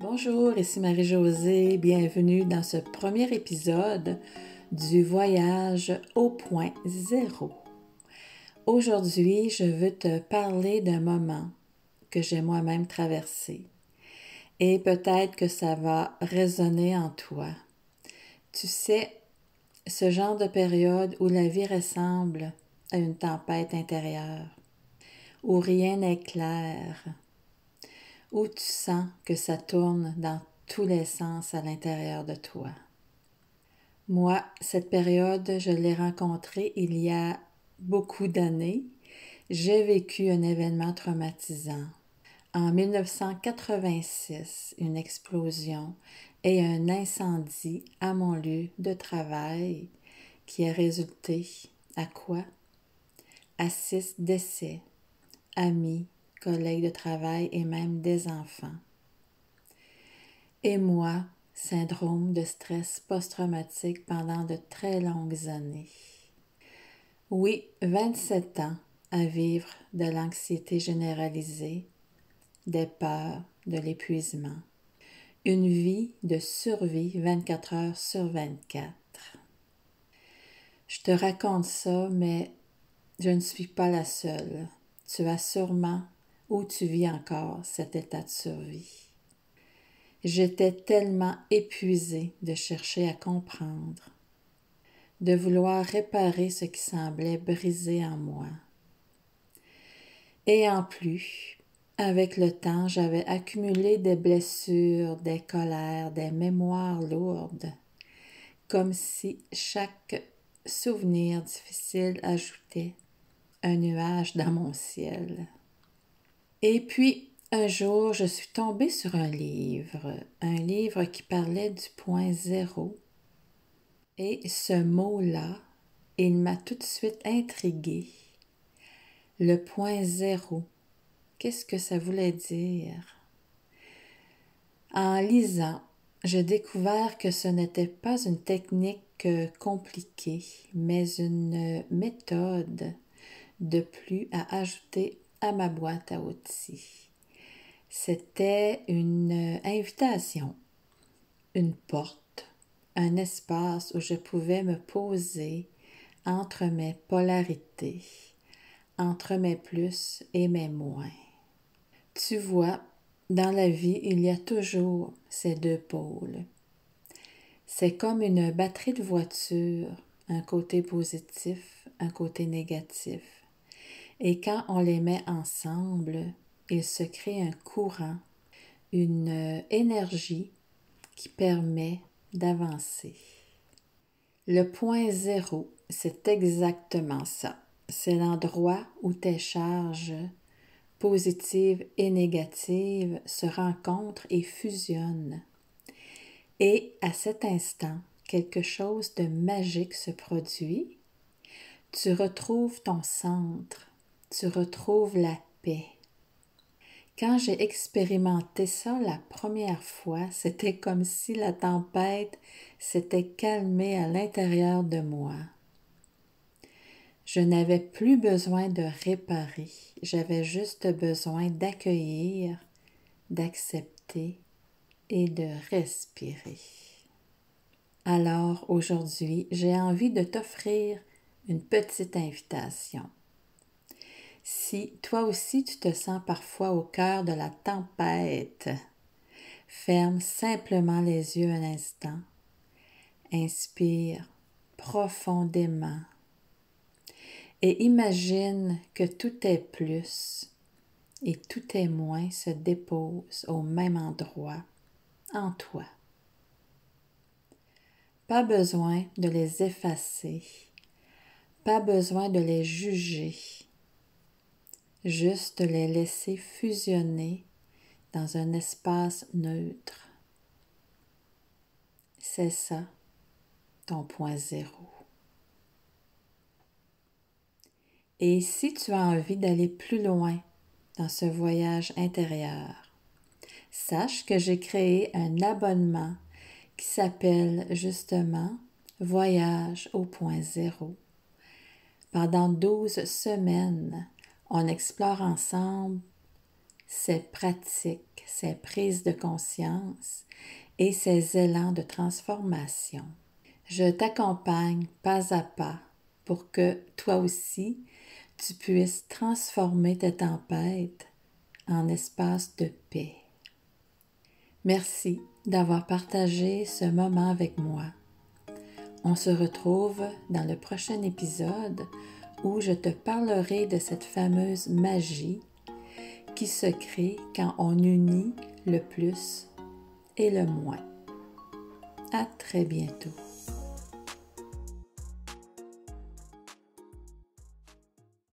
Bonjour, ici Marie-Josée, bienvenue dans ce premier épisode du voyage au point zéro. Aujourd'hui, je veux te parler d'un moment que j'ai moi-même traversé et peut-être que ça va résonner en toi. Tu sais, ce genre de période où la vie ressemble à une tempête intérieure, où rien n'est clair, où tu sens que ça tourne dans tous les sens à l'intérieur de toi. Moi, cette période, je l'ai rencontrée il y a beaucoup d'années. J'ai vécu un événement traumatisant. En 1986, une explosion et un incendie à mon lieu de travail qui a résulté à quoi? À 6 décès, amis, collègues de travail et même des enfants. Et moi, syndrome de stress post-traumatique pendant de très longues années. Oui, 27 ans à vivre de l'anxiété généralisée, des peurs, de l'épuisement. Une vie de survie 24 heures sur 24. Je te raconte ça, mais je ne suis pas la seule. Tu as sûrement ou tu vis encore cet état de survie. J'étais tellement épuisée de chercher à comprendre, de vouloir réparer ce qui semblait brisé en moi. Et en plus, avec le temps, j'avais accumulé des blessures, des colères, des mémoires lourdes, comme si chaque souvenir difficile ajoutait un nuage dans mon ciel. Et puis, un jour, je suis tombée sur un livre qui parlait du point zéro. Et ce mot-là, il m'a tout de suite intriguée. Le point zéro, qu'est-ce que ça voulait dire? En lisant, j'ai découvert que ce n'était pas une technique compliquée, mais une méthode de plus à ajouter à ma boîte à outils. C'était une invitation, une porte, un espace où je pouvais me poser entre mes polarités, entre mes plus et mes moins. Tu vois, dans la vie, il y a toujours ces deux pôles. C'est comme une batterie de voiture, un côté positif, un côté négatif. Et quand on les met ensemble, il se crée un courant, une énergie qui permet d'avancer. Le point zéro, c'est exactement ça. C'est l'endroit où tes charges positives et négatives se rencontrent et fusionnent. Et à cet instant, quelque chose de magique se produit. Tu retrouves ton centre, tu retrouves la paix. Quand j'ai expérimenté ça la première fois, c'était comme si la tempête s'était calmée à l'intérieur de moi. Je n'avais plus besoin de réparer, j'avais juste besoin d'accueillir, d'accepter et de respirer. Alors aujourd'hui, j'ai envie de t'offrir une petite invitation. Si toi aussi tu te sens parfois au cœur de la tempête, ferme simplement les yeux un instant. Inspire profondément et imagine que tout est plus et tout est moins se dépose au même endroit en toi. Pas besoin de les effacer, pas besoin de les juger, juste les laisser fusionner dans un espace neutre. C'est ça, ton point zéro. Et si tu as envie d'aller plus loin dans ce voyage intérieur, sache que j'ai créé un abonnement qui s'appelle justement Voyage au point zéro. Pendant 12 semaines, on explore ensemble ces pratiques, ces prises de conscience et ces élans de transformation. Je t'accompagne pas à pas pour que toi aussi, tu puisses transformer tes tempêtes en espace de paix. Merci d'avoir partagé ce moment avec moi. On se retrouve dans le prochain épisode où je te parlerai de cette fameuse magie qui se crée quand on unit le plus et le moins. À très bientôt.